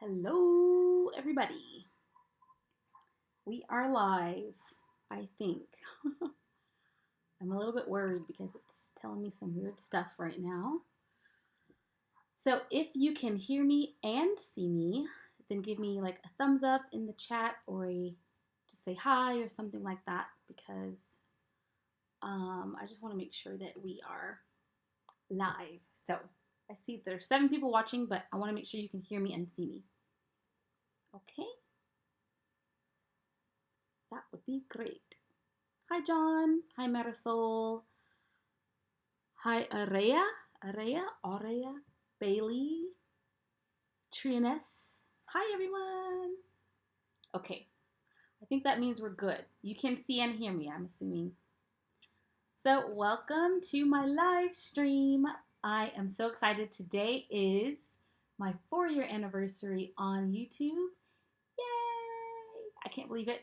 Hello, everybody. We are live, I think. I'm a little bit worried because it's telling me some weird stuff right now. So if you can hear me and see me, then give me like a thumbs up in the chat or just say hi or something like that because I just want to make sure that we are live. So I see there's 7 people watching, but I want to make sure you can hear me and see me. Okay? That would be great. Hi, John. Hi, Marisol. Hi, Aurea, Bailey, Trines. Hi, everyone. Okay. I think that means we're good. You can see and hear me, I'm assuming. So, welcome to my live stream. I am so excited. Today is my 4-year anniversary on YouTube. Yay! I can't believe it.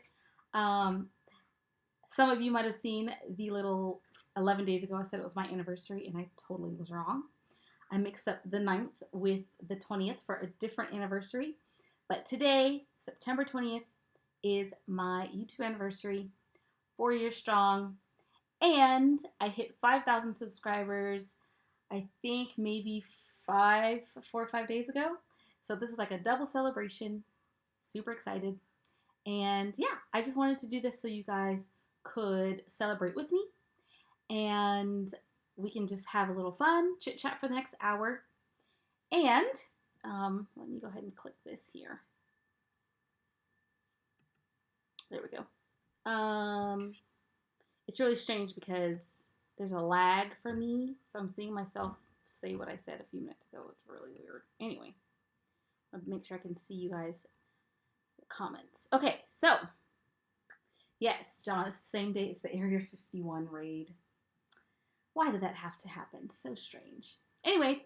Some of you might have seen the little 11 days ago I said it was my anniversary, and I totally was wrong. I mixed up the 9th with the 20th for a different anniversary. But today, September 20th, is my YouTube anniversary, 4 years strong. And I hit 5,000 subscribers, I think maybe 4 or 5 days ago. So this is like a double celebration. Super excited. And yeah, I just wanted to do this so you guys could celebrate with me and we can just have a little fun, chit chat for the next hour. And let me go ahead and click this here. There we go. It's really strange because there's a lag for me, so I'm seeing myself say what I said a few minutes ago. It's really weird. Anyway, I'll make sure I can see you guys' comments. Okay, so yes, John, it's the same day as the Area 51 raid. Why did that have to happen? So strange. Anyway,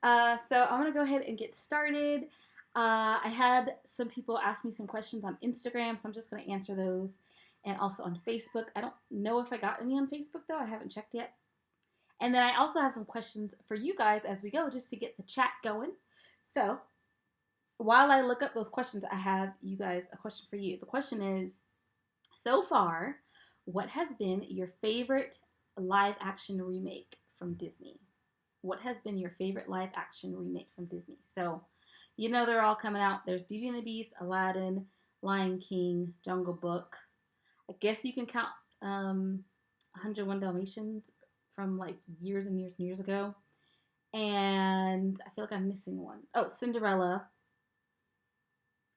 so I'm going to go ahead and get started. I had some people ask me some questions on Instagram, so I'm just going to answer those. And also on Facebook. I don't know if I got any on Facebook, though. I haven't checked yet. And then I also have some questions for you guys as we go, just to get the chat going. So while I look up those questions, I have you guys a question for you. The question is, so far, what has been your favorite live action remake from Disney? What has been your favorite live action remake from Disney? So, you know they're all coming out. There's Beauty and the Beast, Aladdin, Lion King, Jungle Book. I guess you can count 101 Dalmatians from like years and years and years ago. And I feel like I'm missing one. Oh, Cinderella.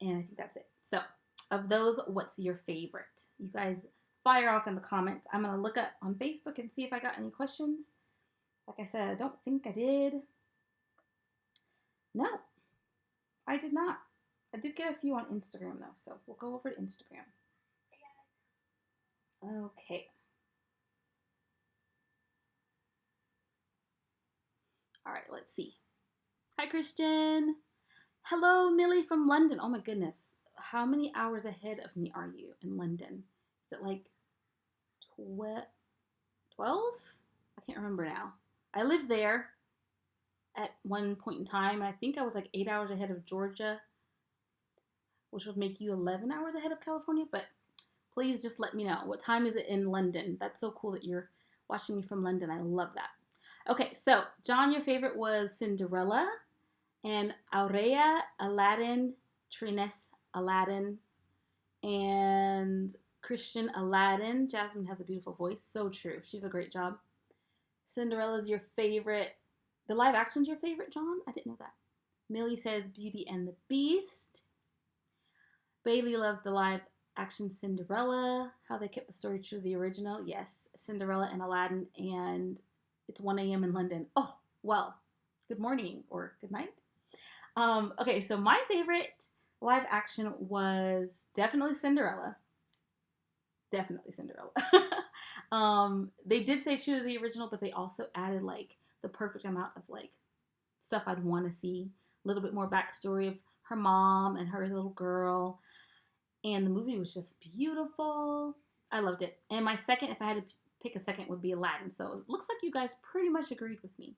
And I think that's it. So, of those, what's your favorite? You guys fire off in the comments. I'm going to look up on Facebook and see if I got any questions. Like I said, I don't think I did. No, I did not. I did get a few on Instagram, though, so we'll go over to Instagram. Okay. All right, let's see. Hi, Christian. Hello, Millie from London. Oh my goodness. How many hours ahead of me are you in London? Is it like 12? I can't remember now. I lived there at one point in time. I think I was like 8 hours ahead of Georgia, which would make you 11 hours ahead of California. But please just let me know. What time is it in London? That's so cool that you're watching me from London. I love that. Okay, so John, your favorite was Cinderella, and Aurea, Aladdin, Trines, Aladdin, and Christian, Aladdin. Jasmine has a beautiful voice. So true. She did a great job. Cinderella's your favorite. The live action's your favorite, John? I didn't know that. Millie says Beauty and the Beast. Bailey loves the live action Cinderella. How they kept the story true to the original. Yes, Cinderella and Aladdin, and it's 1 a.m. in London. Oh, well, good morning or good night. Okay, so my favorite live action was definitely Cinderella. Definitely Cinderella. They did say true to the original, but they also added like the perfect amount of like stuff I'd want to see. A little bit more backstory of her mom and her as a little girl. And the movie was just beautiful. I loved it. And my second, if I had to pick a second, would be Aladdin. So it looks like you guys pretty much agreed with me.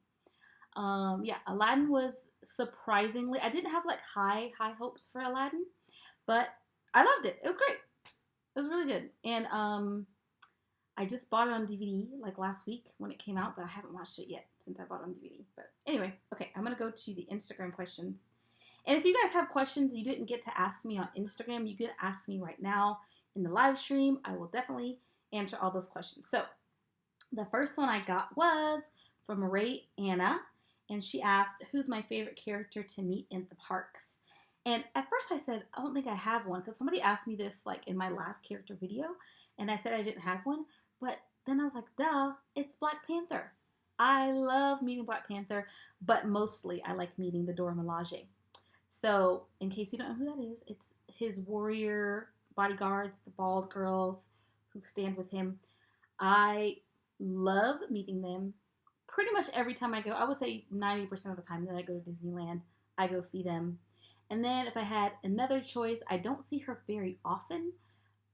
Yeah, Aladdin was surprisingly, I didn't have like high hopes for Aladdin, but I loved it. It was great. It was really good. And I just bought it on DVD like last week when it came out, but I haven't watched it yet since I bought it on DVD. But anyway, okay, I'm gonna go to the Instagram questions. And if you guys have questions you didn't get to ask me on Instagram, you can ask me right now in the live stream. I will definitely answer all those questions. So the first one I got was from Ray Anna, and she asked, who's my favorite character to meet in the parks? And at first I said, I don't think I have one, because somebody asked me this like in my last character video, and I said I didn't have one. But then I was like, duh, it's Black Panther. I love meeting Black Panther, but mostly I like meeting the Dora Milaje. So, in case you don't know who that is, it's his warrior bodyguards, the bald girls who stand with him. I love meeting them pretty much every time I go. I would say 90% of the time that I go to Disneyland, I go see them. And then if I had another choice, I don't see her very often,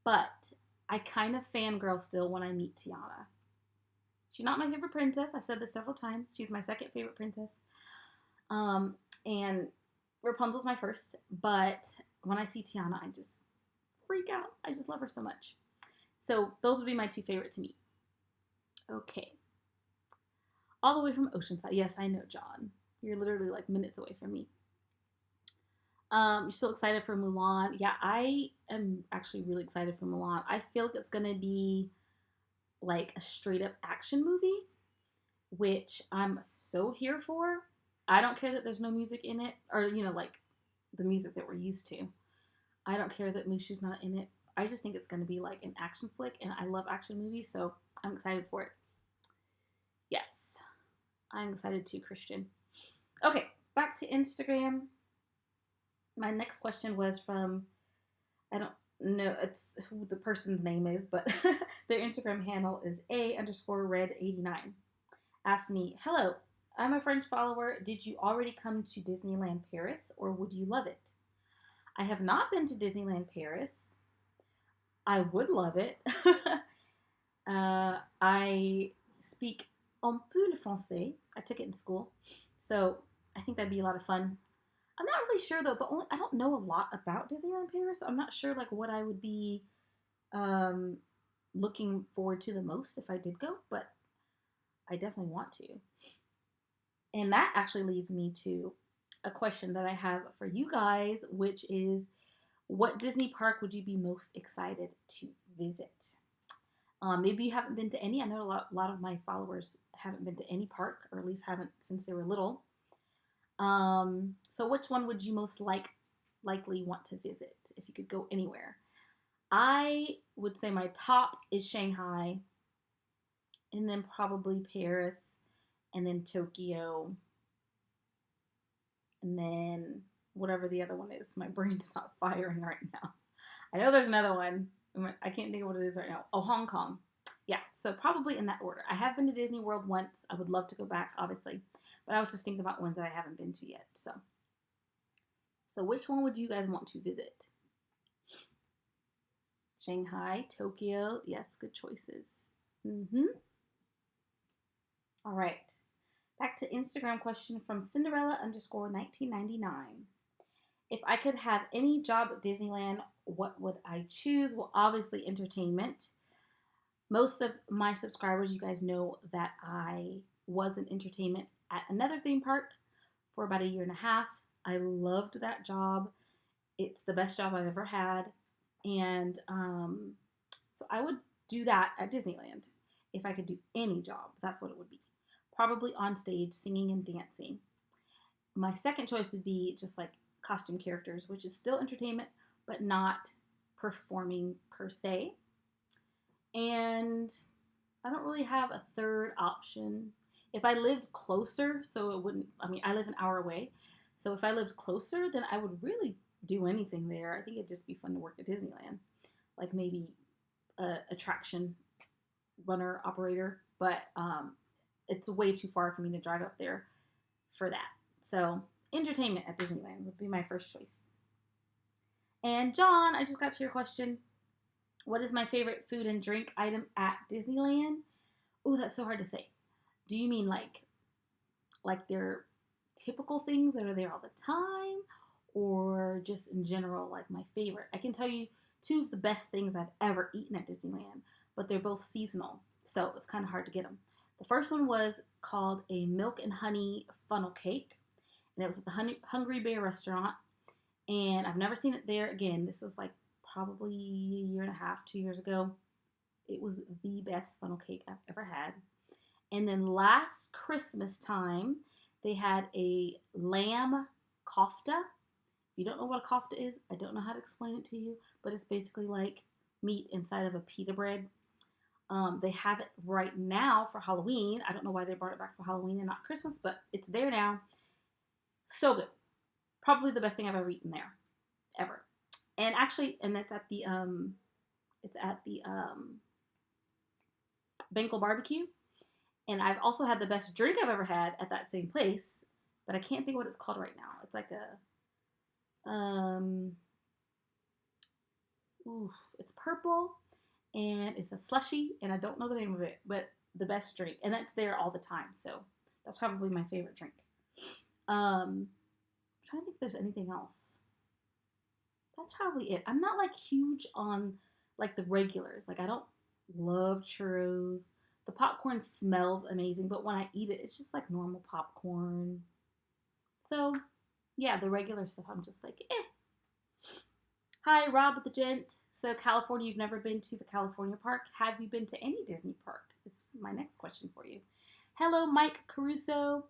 but I kind of fangirl still when I meet Tiana. She's not my favorite princess. I've said this several times. She's my second favorite princess. And Rapunzel's my first. But when I see Tiana, I just freak out. I just love her so much. So those would be my two favorite to meet. Okay. All the way from Oceanside. Yes, I know, John. You're literally like minutes away from me. You're so excited for Mulan. Yeah, I am actually really excited for Mulan. I feel like it's going to be like a straight up action movie, which I'm so here for. I don't care that there's no music in it, or, you know, like the music that we're used to. I don't care that Mushu's not in it. I just think it's going to be like an action flick, and I love action movies, so I'm excited for it. Yes, I'm excited too, Christian. Okay, back to Instagram. My next question was from, I don't know it's who the person's name is, but their Instagram handle is A_red89. Asked me, hello, I'm a French follower. Did you already come to Disneyland Paris, or would you love it? I have not been to Disneyland Paris. I would love it. I speak un peu le français. I took it in school, so I think that'd be a lot of fun. I'm not really sure though. I don't know a lot about Disneyland Paris, so I'm not sure like what I would be looking forward to the most if I did go, but I definitely want to. And that actually leads me to a question that I have for you guys, which is, what Disney park would you be most excited to visit? Maybe you haven't been to any. I know a lot of my followers haven't been to any park, or at least haven't since they were little. So which one would you most likely want to visit if you could go anywhere? I would say my top is Shanghai, and then probably Paris, and then Tokyo, and then whatever the other one is. My brain's not firing right now. I know there's another one. I can't think of what it is right now. Oh, Hong Kong. Yeah, so probably in that order. I have been to Disney World once. I would love to go back, obviously. But I was just thinking about ones that I haven't been to yet. So which one would you guys want to visit? Shanghai, Tokyo. Yes, good choices. All right. Back to Instagram question from Cinderella_1999. If I could have any job at Disneyland, what would I choose? Well, obviously entertainment. Most of my subscribers, you guys know that I was in entertainment at another theme park for about 1.5 years. I loved that job. It's the best job I've ever had. And so I would do that at Disneyland if I could do any job. That's what it would be. Probably on stage, singing and dancing. My second choice would be just like costume characters, which is still entertainment, but not performing per se. And I don't really have a third option. If I lived closer, so it wouldn't, I live an hour away. So if I lived closer, then I would really do anything there. I think it'd just be fun to work at Disneyland. Like maybe a attraction runner, operator. But it's way too far for me to drive up there for that. So entertainment at Disneyland would be my first choice. And John, I just got to your question. What is my favorite food and drink item at Disneyland? Oh, that's so hard to say. Do you mean like their typical things that are there all the time, or just in general, like my favorite. I can tell you two of the best things I've ever eaten at Disneyland, but they're both seasonal, so it's kind of hard to get them. The first one was called a milk and honey funnel cake, and it was at the Hungry Bear restaurant, and I've never seen it there again. This was like probably a year and a half, 2 years ago. It was the best funnel cake I've ever had. And then last Christmas time, they had a lamb kofta. If you don't know what a kofta is, I don't know how to explain it to you, but it's basically like meat inside of a pita bread. They have it right now for Halloween. I don't know why they brought it back for Halloween and not Christmas, but it's there now. So good. Probably the best thing I've ever eaten there, ever. And actually, and that's at the Bengal Barbecue. And I've also had the best drink I've ever had at that same place, but I can't think what it's called right now. It's like it's purple, and it's a slushy, and I don't know the name of it, but the best drink, and that's there all the time, so that's probably my favorite drink. I'm trying to think if there's anything else. That's probably it. I'm not like huge on like the regulars. Like I don't love churros. The popcorn smells amazing, but when I eat it, it's just like normal popcorn. So yeah, the regular stuff, I'm just like, eh. Hi, Rob with the Gent. So California, you've never been to the California park. Have you been to any Disney park? Is my next question for you. Hello, Mike Caruso.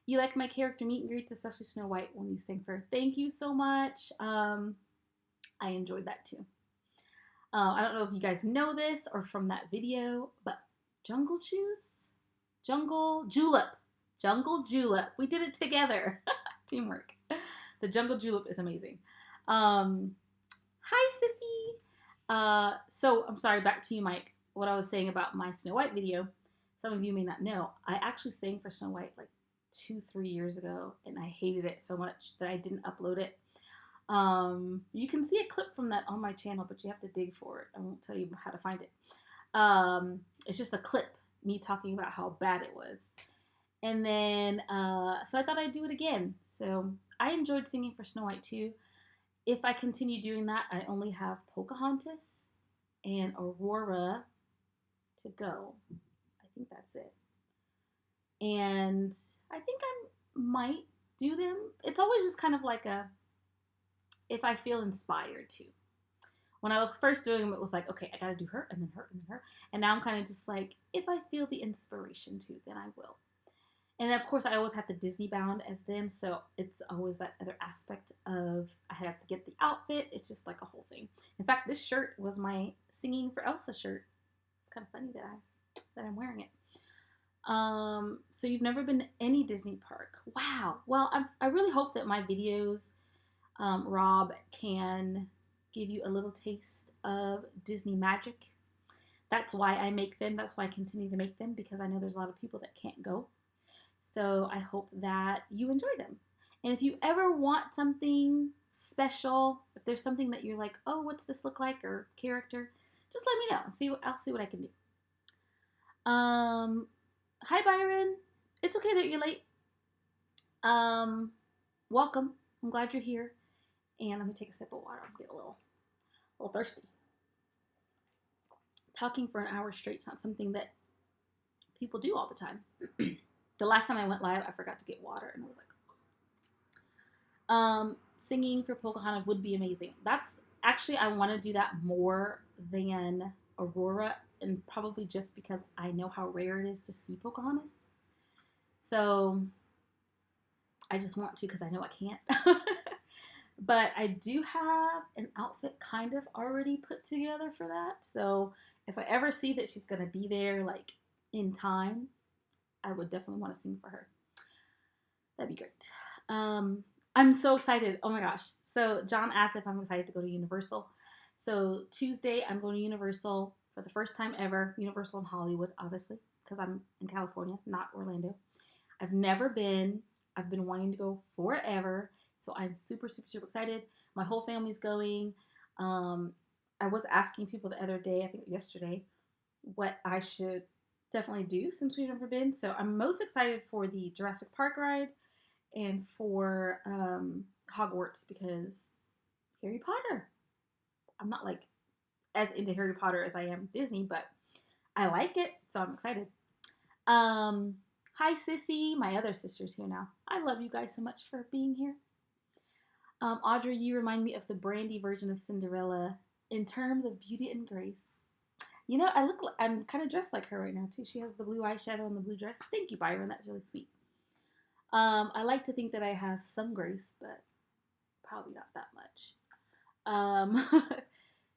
You like my character meet and greets, especially Snow White when you sing for her. Thank you so much. I enjoyed that too. I don't know if you guys know this or from that video, but Jungle Julep. We did it together. Teamwork. The Jungle Julep is amazing. Hi, sissy. So I'm sorry, back to you, Mike. What I was saying about my Snow White video, some of you may not know, I actually sang for Snow White like 2-3 years ago, and I hated it so much that I didn't upload it. You can see a clip from that on my channel, but you have to dig for it. I won't tell you how to find it. It's just a clip, me talking about how bad it was. And then, so I thought I'd do it again. So I enjoyed singing for Snow White too. If I continue doing that, I only have Pocahontas and Aurora to go. I think that's it. And I think I might do them. It's always just kind of like if I feel inspired to. When I was first doing them, it was like, okay, I gotta do her, and then her, and then her. And now I'm kind of just like, if I feel the inspiration to, then I will. And then, of course, I always have the Disney bound as them, so it's always that other aspect of I have to get the outfit. It's just like a whole thing. In fact, this shirt was my Singing for Elsa shirt. It's kind of funny that I'm wearing it. So you've never been to any Disney park. Wow. Well, I really hope that my videos, Rob, can give you a little taste of Disney magic. That's why I make them. That's why I continue to make them, because I know there's a lot of people that can't go. So I hope that you enjoy them. And if you ever want something special, if there's something that you're like, oh, what's this look like, or character, just let me know. I'll see what I can do. Hi, Byron. It's okay that you're late. Welcome. I'm glad you're here. And let me take a sip of water. I'm getting a little thirsty. Talking for an hour straight is not something that people do all the time. The last time I went live, I forgot to get water, and I was like, singing for Pocahontas would be amazing. That's actually, I want to do that more than Aurora, and probably just because I know how rare it is to see Pocahontas. So I just want to, because I know I can't. But I do have an outfit kind of already put together for that. So if I ever see that she's going to be there, like, in time, I would definitely want to sing for her. That'd be great. I'm so excited. Oh my gosh. So John asked if I'm excited to go to Universal. So Tuesday, I'm going to Universal for the first time ever. Universal in Hollywood, obviously, because I'm in California, not Orlando. I've never been. I've been wanting to go forever. So I'm super, super, super excited. My whole family's going. I was asking people the other day, I think yesterday, what I should definitely do since we've never been. So I'm most excited for the Jurassic Park ride and for Hogwarts because Harry Potter. I'm not like as into Harry Potter as I am Disney, but I like it, so I'm excited. Hi, Sissy. My other sister's here now. I love you guys so much for being here. Audrey, you remind me of the Brandy version of Cinderella in terms of beauty and grace. You know, I'm kind of dressed like her right now too. She has the blue eyeshadow and the blue dress. Thank you, Byron. That's really sweet. I like to think that I have some grace, but probably not that much.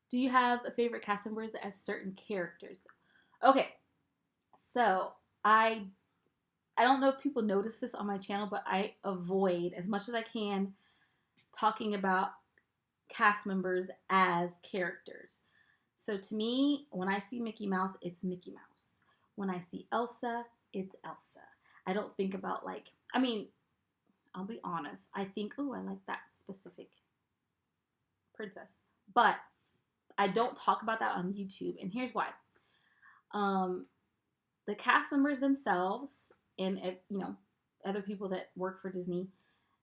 Do you have favorite cast members as certain characters? Okay, so I don't know if people notice this on my channel, but I avoid as much as I can talking about cast members as characters. So to me, when I see Mickey Mouse, it's Mickey Mouse. When I see Elsa, it's Elsa. I don't think about I'll be honest. I think, oh, I like that specific princess. But I don't talk about that on YouTube, and here's why. The cast members themselves and other people that work for Disney,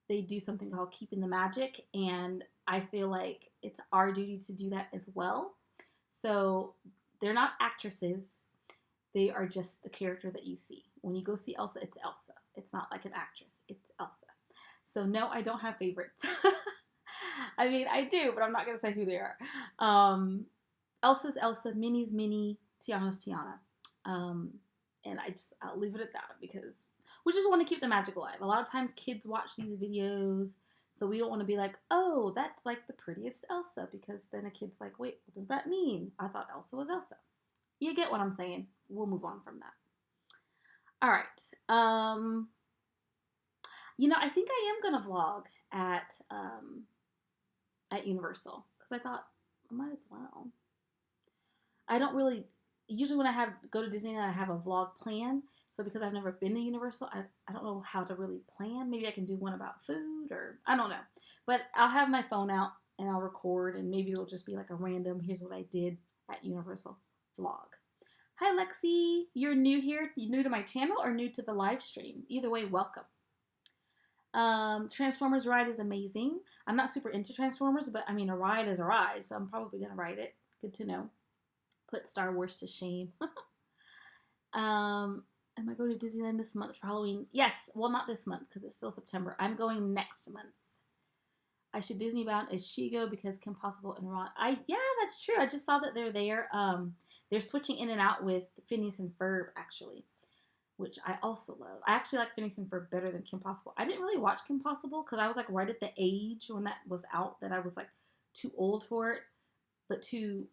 they do something called Keeping the Magic, and I feel like it's our duty to do that as well. So they're not actresses. They are just the character that you see. When you go see Elsa, it's Elsa. It's not like an actress. It's Elsa. So no, I don't have favorites. I mean, I do, but I'm not going to say who they are. Elsa's Elsa, Minnie's Minnie, Tiana's Tiana. And I'll leave it at that because we just want to keep the magic alive. A lot of times kids watch these videos, so we don't want to be like, oh, that's like the prettiest Elsa, because then a kid's like, wait, what does that mean? I thought Elsa was Elsa. You get what I'm saying. We'll move on from that. All right. I think I am going to vlog at Universal because I thought I might as well. I don't really, usually when I go to Disneyland, I have a vlog plan. So because I've never been to Universal, I don't know how to really plan. Maybe I can do one about food or I don't know. But I'll have my phone out and I'll record, and maybe it'll just be like a random, here's what I did at Universal vlog. Hi, Lexi. You're new here? You new to my channel or new to the live stream? Either way, welcome. Transformers ride is amazing. I'm not super into Transformers, but I mean, a ride is a ride, so I'm probably going to ride it. Good to know. Put Star Wars to shame. Am I going to Disneyland this month for Halloween? Yes. Well, not this month because it's still September. I'm going next month. I should Disney bound as Shigo because Kim Possible and Ron. Yeah, that's true. I just saw that they're there. They're switching in and out with Phineas and Ferb, actually, which I also love. I actually like Phineas and Ferb better than Kim Possible. I didn't really watch Kim Possible because I was like right at the age when that was out that I was like too old for it. But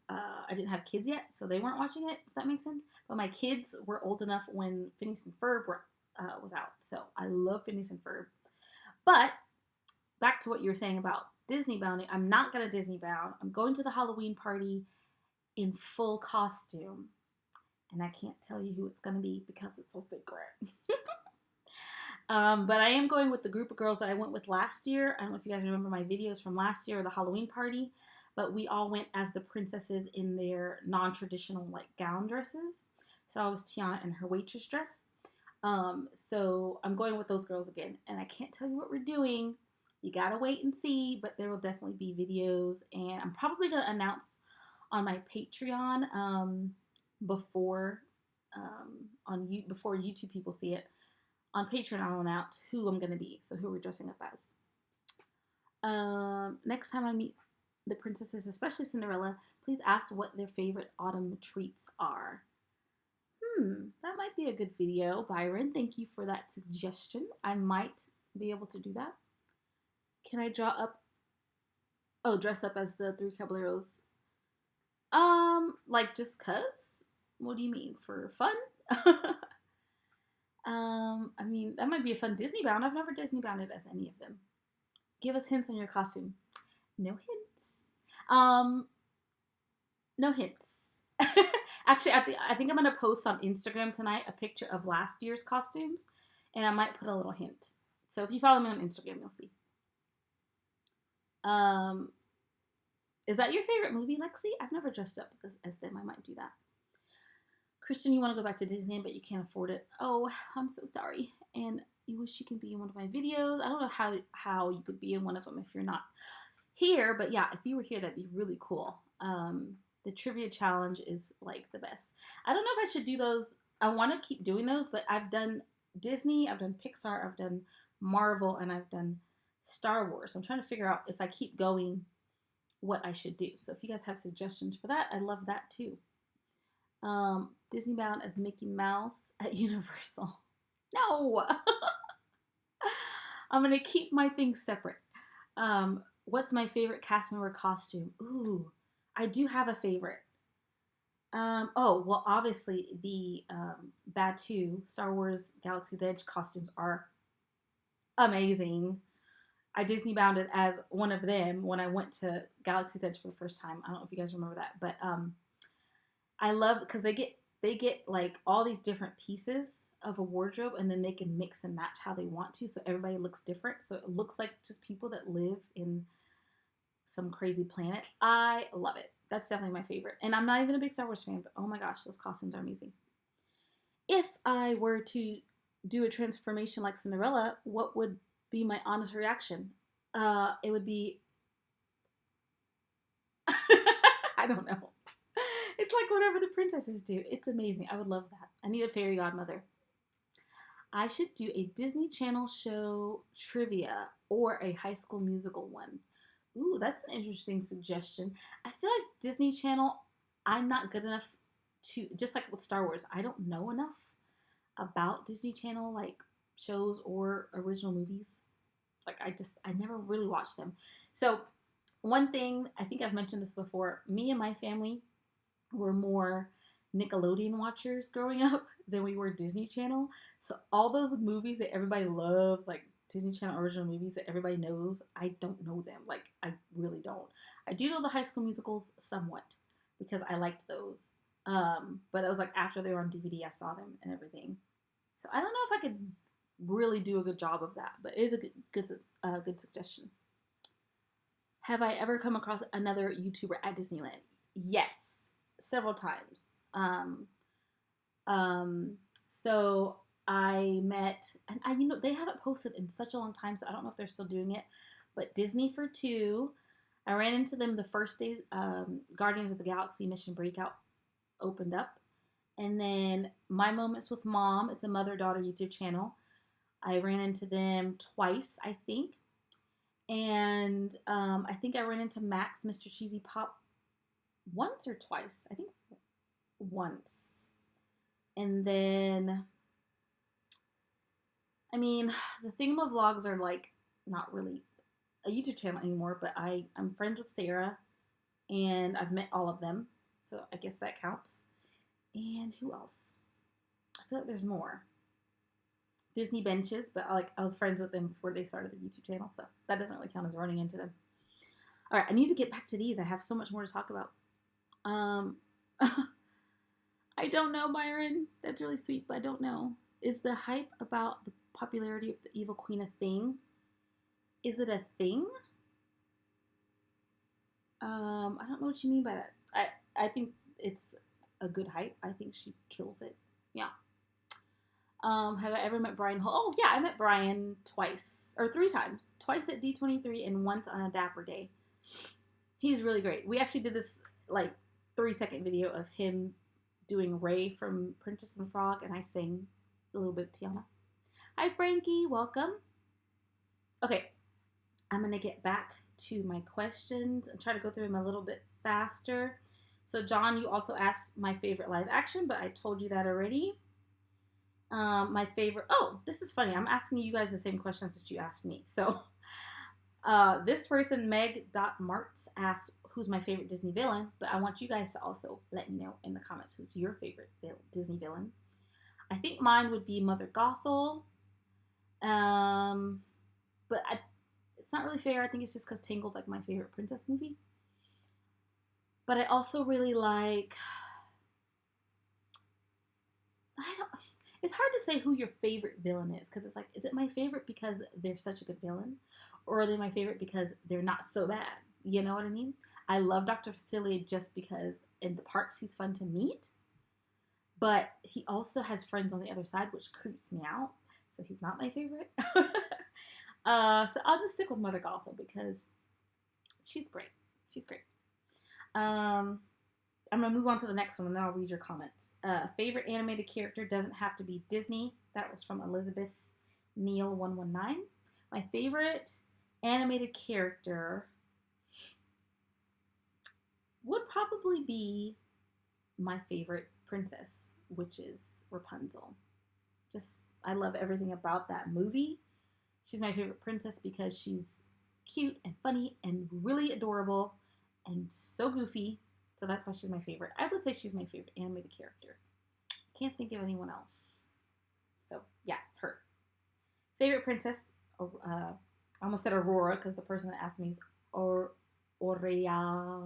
I didn't have kids yet, so they weren't watching it, if that makes sense. But my kids were old enough when Phineas and Ferb was out. So I love Phineas and Ferb. But back to what you were saying about Disney bounding. I'm not going to Disney bound. I'm going to the Halloween party in full costume. And I can't tell you who it's going to be because it's a secret. But I am going with the group of girls that I went with last year. I don't know if you guys remember my videos from last year, the Halloween party. But we all went as the princesses in their non-traditional like gown dresses. So I was Tiana in her waitress dress. So I'm going with those girls again. And I can't tell you what we're doing. You gotta wait and see. But there will definitely be videos. And I'm probably going to announce on my Patreon before YouTube people see it. On Patreon, I'll announce who I'm going to be. So who we're dressing up as. Next time I meet the princesses, especially Cinderella, please ask what their favorite autumn treats are. That might be a good video, Byron. Thank you for that suggestion. I might be able to do that. Can I dress up as the three caballeros? Like just cuz? What do you mean? For fun? I mean, that might be a fun Disney bound. I've never Disney bounded as any of them. Give us hints on your costume. No hints. No hints. Actually, I think I'm going to post on Instagram tonight a picture of last year's costumes, and I might put a little hint. So if you follow me on Instagram, you'll see. Is that your favorite movie, Lexi? I've never dressed up as them. I might do that. Christian, you want to go back to Disney, but you can't afford it. Oh, I'm so sorry. And you wish you could be in one of my videos. I don't know how you could be in one of them if you're not here, but yeah, if you were here, that'd be really cool. The trivia challenge is like the best. I don't know if I should do those. I want to keep doing those, but I've done Disney, I've done Pixar, I've done Marvel, and I've done Star Wars. So I'm trying to figure out if I keep going, what I should do. So if you guys have suggestions for that, I love that too. Disney bound as Mickey Mouse at Universal. No, I'm gonna keep my things separate. What's my favorite cast member costume? Ooh, I do have a favorite. Oh, well, obviously the Batu Star Wars Galaxy's Edge costumes are amazing. I Disney bounded as one of them when I went to Galaxy's Edge for the first time. I don't know if you guys remember that, but I love because they get like all these different pieces of a wardrobe, and then they can mix and match how they want to, so everybody looks different. So it looks like just people that live in some crazy planet. I love it. That's definitely my favorite. And I'm not even a big Star Wars fan, but oh my gosh, those costumes are amazing. If I were to do a transformation like Cinderella, what would be my honest reaction? It would be I don't know. It's like whatever the princesses do. It's amazing. I would love that. I need a fairy godmother. I should do a Disney Channel show trivia or a High School Musical one. Ooh, that's an interesting suggestion. I feel like Disney Channel, I'm not good enough to, just like with Star Wars, I don't know enough about Disney Channel, like shows or original movies. Like I never really watched them. So one thing, I think I've mentioned this before, me and my family were more Nickelodeon watchers growing up than we were Disney Channel. So all those movies that everybody loves, like Disney Channel original movies that everybody knows, I don't know them. Like, I really don't. I do know the High School Musicals somewhat because I liked those. But it was like after they were on DVD, I saw them and everything. So I don't know if I could really do a good job of that, but it is a good suggestion. Have I ever come across another YouTuber at Disneyland? Yes, several times. So I met, and they haven't posted in such a long time, so I don't know if they're still doing it, but Disney for Two, I ran into them the first day Guardians of the Galaxy Mission Breakout opened up. And then My Moments with Mom is a mother-daughter YouTube channel. I ran into them twice, I think. And I think I ran into Max, Mr. Cheesy Pop, once or twice. I think once. And then, I mean, the Thingamavlogs are like not really a YouTube channel anymore, but I'm friends with Sarah, and I've met all of them, so I guess that counts. And who else? I feel like there's more. Disney Benches, but I was friends with them before they started the YouTube channel, so that doesn't really count as running into them. All right, I need to get back to these. I have so much more to talk about. I don't know, Byron. That's really sweet, but I don't know. Is the hype about the popularity of the Evil Queen a thing? Is it a thing? I don't know what you mean by that. I think it's a good hype. I think she kills it. Yeah. Have I ever met Brian Hull? Oh, yeah, I met Brian twice, or 3 times. Twice at D23 and once on a Dapper Day. He's really great. We actually did this, 3-second video of him doing Ray from Princess and the Frog, and I sang a little bit of Tiana. Hi, Frankie. Welcome. Okay, I'm going to get back to my questions and try to go through them a little bit faster. So, John, you also asked my favorite live action, but I told you that already. My favorite, this is funny. I'm asking you guys the same questions that you asked me. So, this person, Meg.Martz, asked, who's my favorite Disney villain? But I want you guys to also let me know in the comments who's your favorite Disney villain. I think mine would be Mother Gothel. But it's not really fair. I think it's just because Tangled's like my favorite princess movie. But I also really like, it's hard to say who your favorite villain is, because it's like, is it my favorite because they're such a good villain? Or are they my favorite because they're not so bad? You know what I mean? I love Dr. Facilier just because in the parks he's fun to meet. But he also has friends on the other side, which creeps me out. so he's not my favorite. So I'll just stick with Mother Gothel because she's great. She's great. I'm gonna move on to the next one, and then I'll read your comments. Favorite animated character doesn't have to be Disney. That was from Elizabeth Neal 119. My favorite animated character would probably be my favorite princess, which is Rapunzel. Just, I love everything about that movie. She's my favorite princess because she's cute and funny and really adorable and so goofy. So that's why she's my favorite. I would say she's my favorite animated character. Can't think of anyone else. So yeah, her. Favorite princess, I almost said Aurora because the person that asked me is Aurea.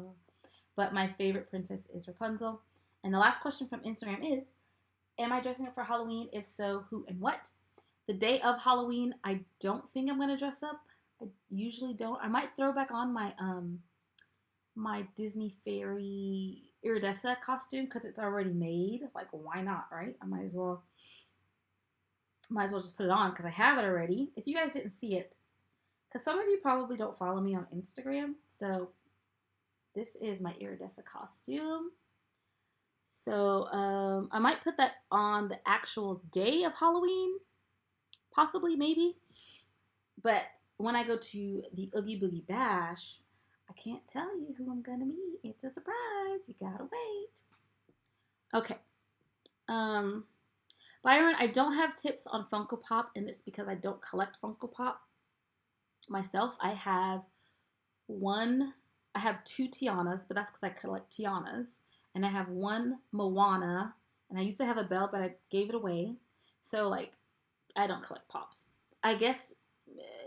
But my favorite princess is Rapunzel. And the last question from Instagram is, am I dressing up for Halloween? If so, who and what? The day of Halloween, I don't think I'm going to dress up. I usually don't. I might throw back on my my Disney Fairy Iridessa costume because it's already made. Like, why not, right? I might as well just put it on because I have it already. If you guys didn't see it, because some of you probably don't follow me on Instagram, so this is my Iridessa costume. So I might put that on the actual day of Halloween, possibly, maybe. But when I go to the Oogie Boogie Bash, I can't tell you who I'm going to meet. It's a surprise. You gotta wait. Okay. Byron, I don't have tips on Funko Pop, and it's because I don't collect Funko Pop myself. I have two Tianas, but that's because I collect Tianas. And I have one Moana, and I used to have a Belle, but I gave it away. So, like, I don't collect Pops. I guess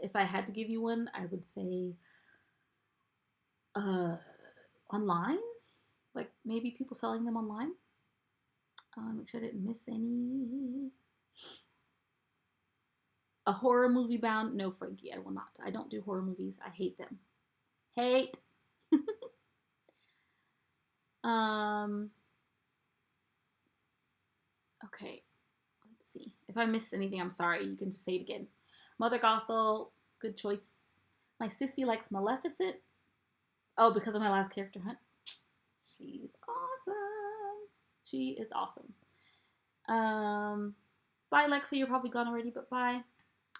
if I had to give you one, I would say online. Like, maybe people selling them online. Make sure I didn't miss any. A horror movie bound? No, Frankie, I will not. I don't do horror movies. I hate them. Hate. Okay. Let's see. If I missed anything, I'm sorry. You can just say it again. Mother Gothel, good choice. My sissy likes Maleficent. Oh, because of my last character hunt. She's awesome. She is awesome. Bye, Lexa. You're probably gone already, but bye.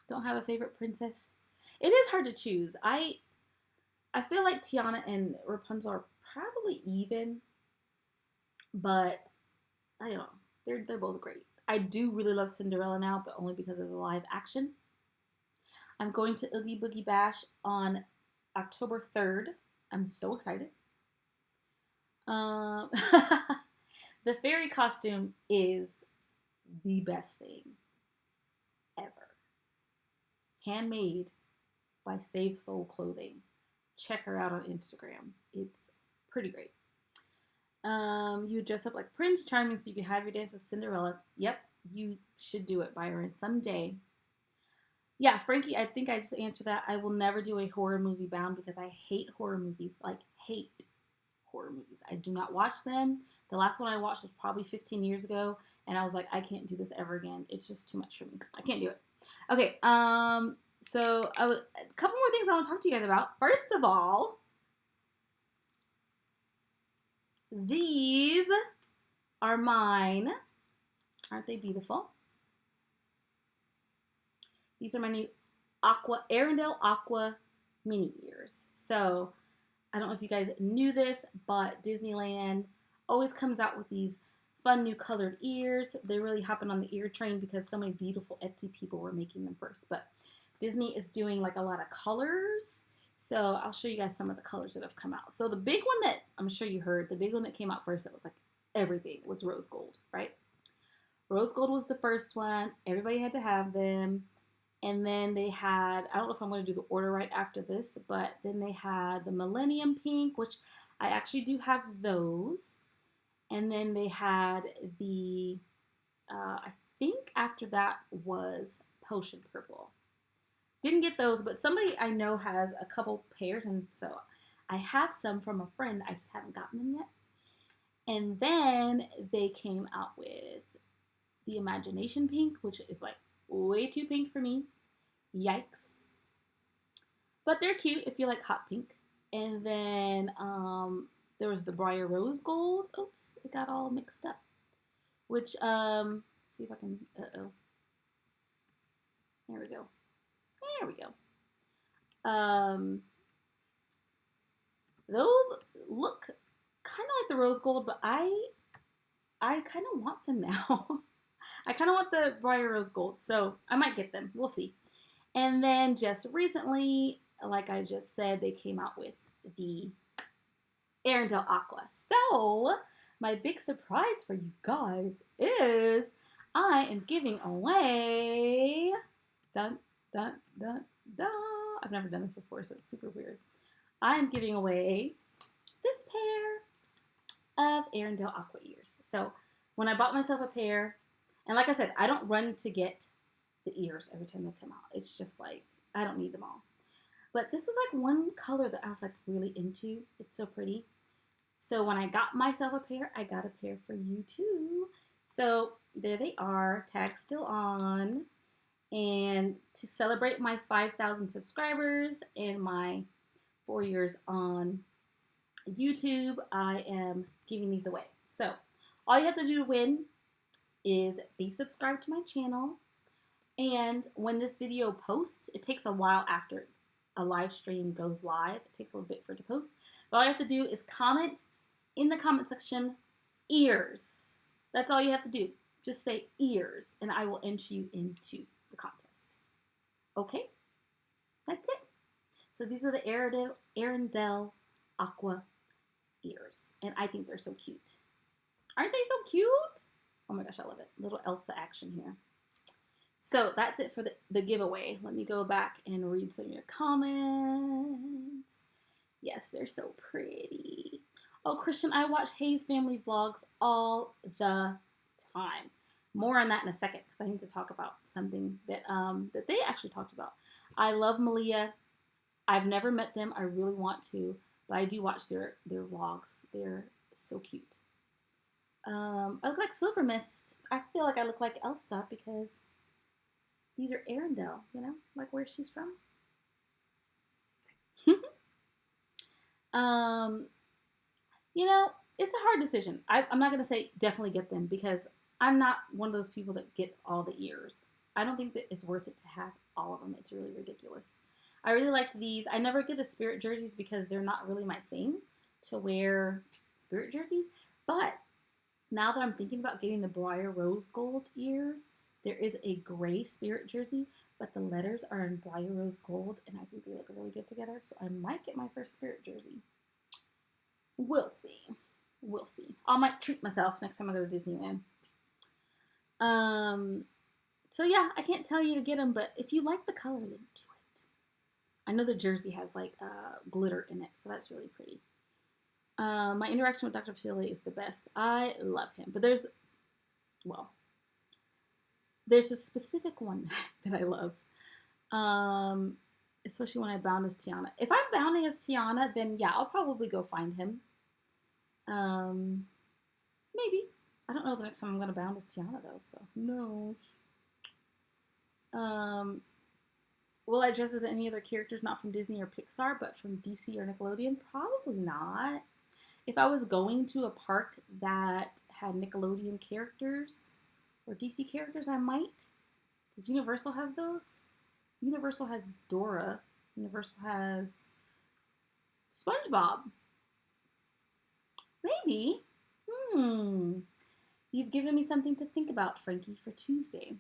Don't have a favorite princess. It is hard to choose. I feel like Tiana and Rapunzel are probably even, but I don't know. They're both great. I do really love Cinderella now, but only because of the live action. I'm going to Oogie Boogie Bash on October 3rd. I'm so excited. The fairy costume is the best thing ever. Handmade by Save Soul Clothing. Check her out on Instagram. It's pretty great. You dress up like Prince Charming so you can have your dance with Cinderella. Yep, you should do it, Byron, someday. Yeah, Frankie, I think I just answered that. I will never do a horror movie bound because I hate horror movies. Like, hate horror movies. I do not watch them. The last one I watched was probably 15 years ago, and I was like, I can't do this ever again. It's just too much for me. I can't do it. Okay, so a couple more things I want to talk to you guys about. First of all, these are mine. Aren't they beautiful? These are my new Arendelle Aqua mini ears. So, I don't know if you guys knew this, but Disneyland always comes out with these fun new colored ears. They're really hopping on the ear train because so many beautiful Etsy people were making them first. But Disney is doing like a lot of colors. So I'll show you guys some of the colors that have come out. So the big one that I'm sure you heard, the big one that came out first that was like everything was rose gold, right? Rose gold was the first one. Everybody had to have them. And then they had, I don't know if I'm going to do the order right after this, but then they had the Millennium Pink, which I actually do have those. And then they had the, I think after that was Potion Purple. Didn't get those, but somebody I know has a couple pairs, and so I have some from a friend. I just haven't gotten them yet. And then they came out with the Imagination Pink, which is like way too pink for me. Yikes. But they're cute if you like hot pink. And then there was the Briar Rose Gold. Oops, it got all mixed up. Which, see if I can, There we go. There we go. Those look kind of like the rose gold, but I kind of want them now. I kind of want the Briar Rose Gold, so I might get them. We'll see. And then just recently, like I just said, they came out with the Arendelle Aqua. So, my big surprise for you guys is I am giving away... Dun, dun, dun, dun. I've never done this before, so it's super weird. I'm giving away this pair of Arendelle Aqua ears. So, when I bought myself a pair, and like I said, I don't run to get the ears every time they come out. It's just like, I don't need them all. But this was like one color that I was like really into. It's so pretty. So when I got myself a pair, I got a pair for you too. So there they are, tag still on. And to celebrate my 5,000 subscribers and my 4 years on YouTube, I am giving these away. So all you have to do to win is be subscribed to my channel. And when this video posts, it takes a while after a live stream goes live. It takes a little bit for it to post. But all you have to do is comment in the comment section, ears. That's all you have to do. Just say ears, and I will enter you into the contest. Okay? That's it. So these are the Arendelle Aqua ears. And I think they're so cute. Aren't they so cute? Oh my gosh, I love it. Little Elsa action here. So that's it for the giveaway. Let me go back and read some of your comments. Yes, they're so pretty. Oh, Christian, I watch Hayes family vlogs all the time. More on that in a second because I need to talk about something that that they actually talked about. I love Malia. I've never met them. I really want to, but I do watch their vlogs. They're so cute. I look like Silver Mist. I feel like I look like Elsa because these are Arendelle, you know, like where she's from. You know, it's a hard decision. I'm not going to say definitely get them because I'm not one of those people that gets all the ears. I don't think that it's worth it to have all of them. It's really ridiculous. I really liked these. I never get the Spirit jerseys because they're not really my thing to wear Spirit jerseys. But now that I'm thinking about getting the Briar Rose Gold ears, there is a gray Spirit jersey, but the letters are in Briar Rose Gold, and I think they look really good together. So I might get my first Spirit jersey. We'll see. We'll see. I might treat myself next time I go to Disneyland. So yeah, I can't tell you to get them, but if you like the color, then do it. I know the jersey has like glitter in it, so that's really pretty. My interaction with Dr. Facilier is the best. I love him, but there's a specific one that I love. Especially when I bound as Tiana. If I'm bounding as Tiana, then yeah, I'll probably go find him. Maybe. I don't know the next time I'm going to bound as Tiana, though, so no. Will I dress as any other characters not from Disney or Pixar, but from DC or Nickelodeon? Probably not. If I was going to a park that had Nickelodeon characters or DC characters, I might. Does Universal have those? Universal has Dora. Universal has SpongeBob. Maybe. You've given me something to think about, Frankie, for Tuesday.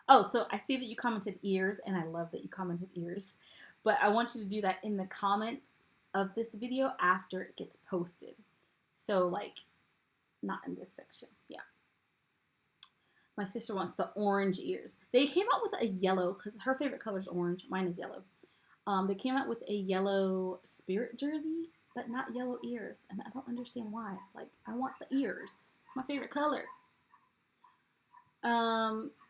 Oh, so I see that you commented ears, and I love that you commented ears. But I want you to do that in the comments of this video after it gets posted. So, like, not in this section. Yeah. My sister wants the orange ears. They came out with a yellow, because her favorite color is orange. Mine is yellow. They came out with a yellow Spirit jersey, but not yellow ears. And I don't understand why. Like, I want the ears. It's my favorite color.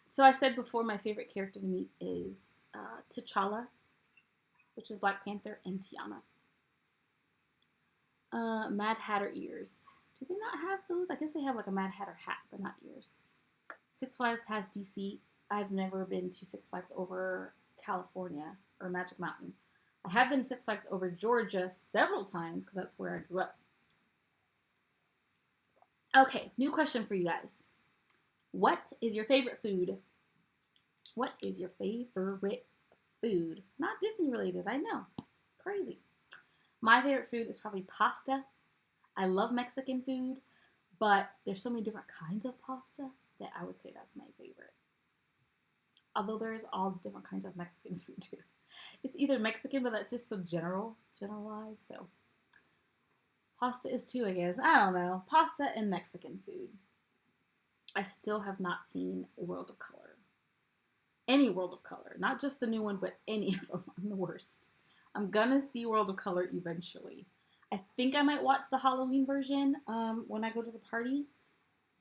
So I said before my favorite character to meet is T'Challa, which is Black Panther, and Tiana. Mad Hatter ears. Do they not have those? I guess they have like a Mad Hatter hat, but not ears. Six Flags has DC. I've never been to Six Flags over California or Magic Mountain. I have been to Six Flags over Georgia several times because that's where I grew up. Okay, new question for you guys. What is your favorite food? What is your favorite food? Not Disney related, I know. Crazy. My favorite food is probably pasta. I love Mexican food, but there's so many different kinds of pasta that I would say that's my favorite. Although there's all different kinds of Mexican food too. It's either Mexican, but that's just so generalized. So pasta is too, I guess. I don't know. Pasta and Mexican food. I still have not seen World of Color. Any World of Color. Not just the new one, but any of them. I'm the worst. I'm gonna see World of Color eventually. I think I might watch the Halloween version when I go to the party.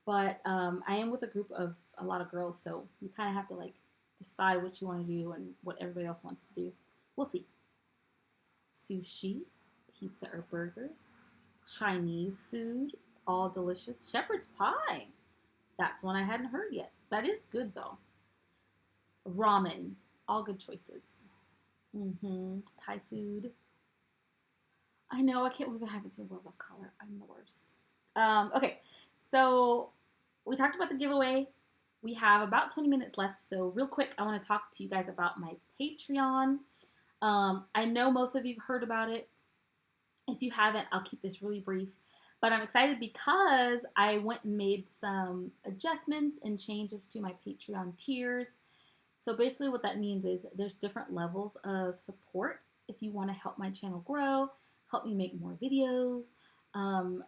But I am with a group of a lot of girls, so you kind of have to like decide what you want to do and what everybody else wants to do. We'll see. Sushi, pizza or burgers, Chinese food, all delicious. Shepherd's pie. That's one I hadn't heard yet. That is good though. Ramen, all good choices. Thai food. I know, I can't believe I haven't seen World of Color. I'm the worst. Okay, so we talked about the giveaway. We have about 20 minutes left, so real quick, I want to talk to you guys about my Patreon. I know most of you have heard about it. If you haven't, I'll keep this really brief. But I'm excited because I went and made some adjustments and changes to my Patreon tiers. So basically what that means is there's different levels of support if you want to help my channel grow, help me make more videos. And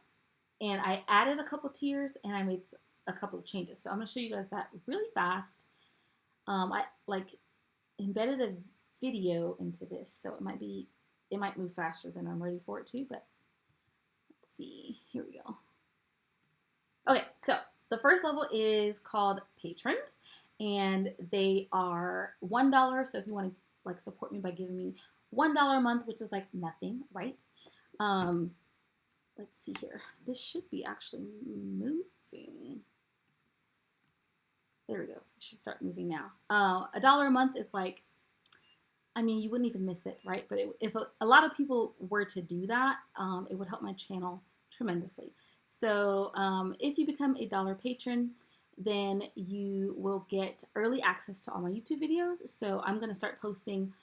I added a couple tiers and I made a couple of changes. So I'm going to show you guys that really fast. I like embedded a video into this, so it might move faster than I'm ready for it to, but let's see. Here we go. Okay, so the first level is called Patrons, and they are $1. So if you want to like support me by giving me $1 a month, which is like nothing, right? Let's see here. This should be actually moving. There we go. It should start moving now. $1 a month is like, I mean, you wouldn't even miss it, right? But if a lot of people were to do that, it would help my channel tremendously. So if you become a $1 patron, then you will get early access to all my YouTube videos. So I'm going to start posting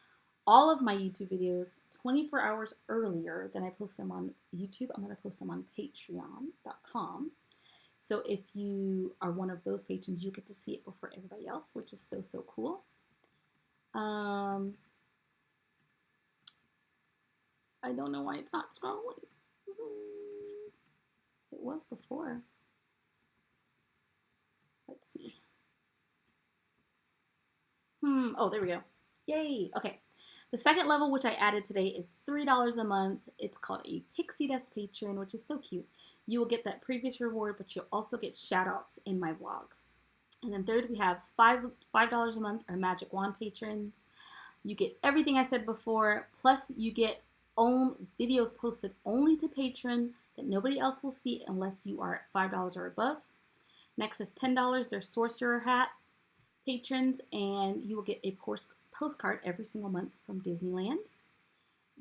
all of my YouTube videos 24 hours earlier than I post them on YouTube. I'm going to post them on patreon.com. So if you are one of those patrons, you get to see it before everybody else, which is so, so cool. I don't know why it's not scrolling. It was before. Let's see. Oh, there we go. Yay. Okay. The second level, which I added today, is $3 a month. It's called a Pixie Dust Patron, which is so cute. You will get that previous reward, but you'll also get shout outs in my vlogs. And then third, we have $5 a month, our Magic Wand patrons. You get everything I said before, plus you get own videos posted only to Patreon that nobody else will see unless you are at $5 or above. Next is $10, their Sorcerer Hat patrons, and you will get a postcard every single month from Disneyland.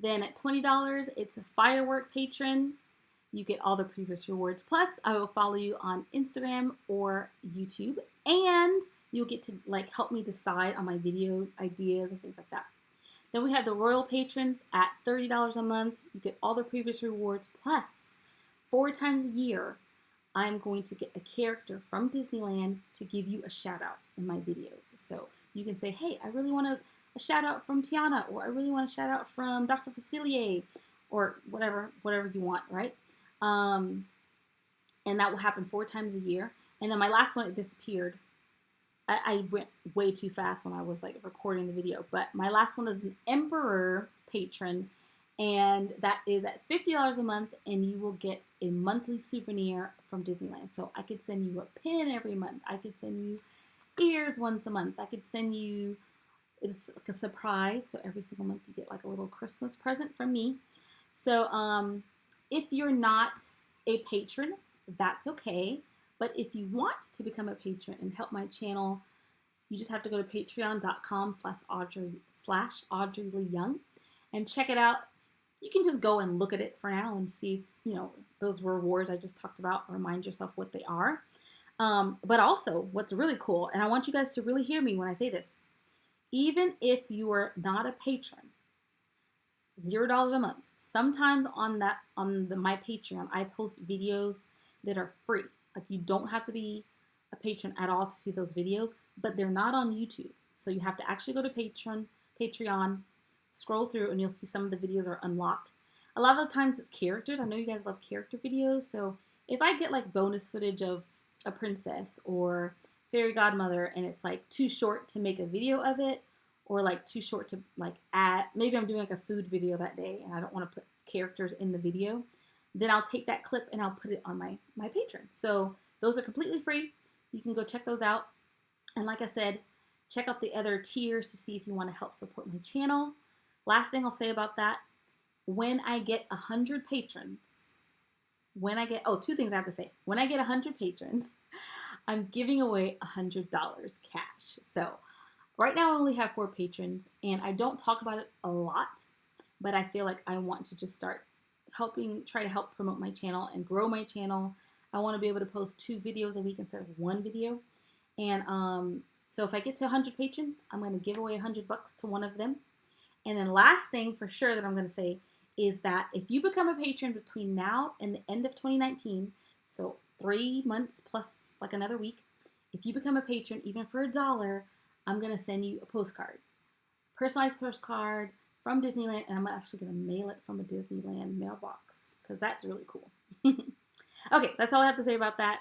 Then at $20, it's a Firework patron. You get all the previous rewards. Plus, I will follow you on Instagram or YouTube, and you'll get to like help me decide on my video ideas and things like that. Then we have the Royal Patrons at $30 a month. You get all the previous rewards. Plus, 4 times a year, I'm going to get a character from Disneyland to give you a shout out in my videos. So you can say, hey, I really want a shout out from Tiana, or I really want a shout out from Dr. Facilier, or whatever you want, right? And that will happen 4 times a year. And then my last one, it disappeared. I went way too fast when I was like recording the video, but my last one is an Emperor patron, and that is at $50 a month, and you will get a monthly souvenir from Disneyland. So I could send you a pin every month. I could send you ears once a month. I could send you, it's like a surprise. So every single month you get like a little Christmas present from me. So if you're not a patron, that's okay. But if you want to become a patron and help my channel You just have to go to patreon.com/Audrey Lee Young and check it out. You can just go and look at it for now and see if, those rewards I just talked about, remind yourself what they are. But also, what's really cool, and I want you guys to really hear me when I say this, even if you are not a patron, $0 a month, sometimes on my Patreon, I post videos that are free. Like, you don't have to be a patron at all to see those videos, but they're not on YouTube. So you have to actually go to Patreon, scroll through, and you'll see some of the videos are unlocked. A lot of the times it's characters. I know you guys love character videos, so if I get like bonus footage of a princess or fairy godmother and it's like too short to make a video of it, or like too short to like add, maybe I'm doing like a food video that day and I don't want to put characters in the video, then I'll take that clip and I'll put it on my Patreon. So those are completely free. You can go check those out. And like I said, check out the other tiers to see if you want to help support my channel. Last thing I'll say about that, when I get 100 patrons, two things I have to say. When I get 100 patrons, I'm giving away $100 cash. So right now I only have 4 patrons, and I don't talk about it a lot, but I feel like I want to just start try to help promote my channel and grow my channel. I want to be able to post 2 videos a week instead of 1 video. And so if I get to 100 patrons, I'm going to give away $100 to one of them. And then last thing for sure that I'm going to say is that if you become a patron between now and the end of 2019, so 3 months plus like another week, if you become a patron, even for $1, I'm going to send you a postcard. Personalized postcard from Disneyland, and I'm actually going to mail it from a Disneyland mailbox because that's really cool. Okay, that's all I have to say about that.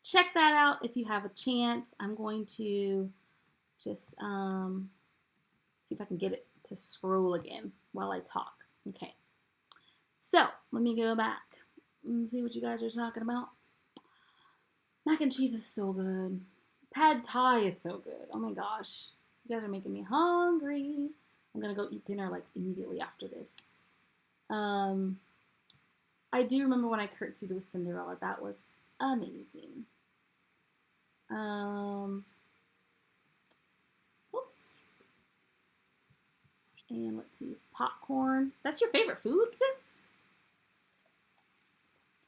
Check that out if you have a chance. I'm going to just see if I can get it to scroll again while I talk. Okay, so let me go back and see what you guys are talking about. Mac and cheese is so good. Pad Thai is so good. Oh my gosh. You guys are making me hungry. I'm going to go eat dinner like immediately after this. I do remember when I curtsied with Cinderella. That was amazing. Oops. And let's see. Popcorn. That's your favorite food, sis?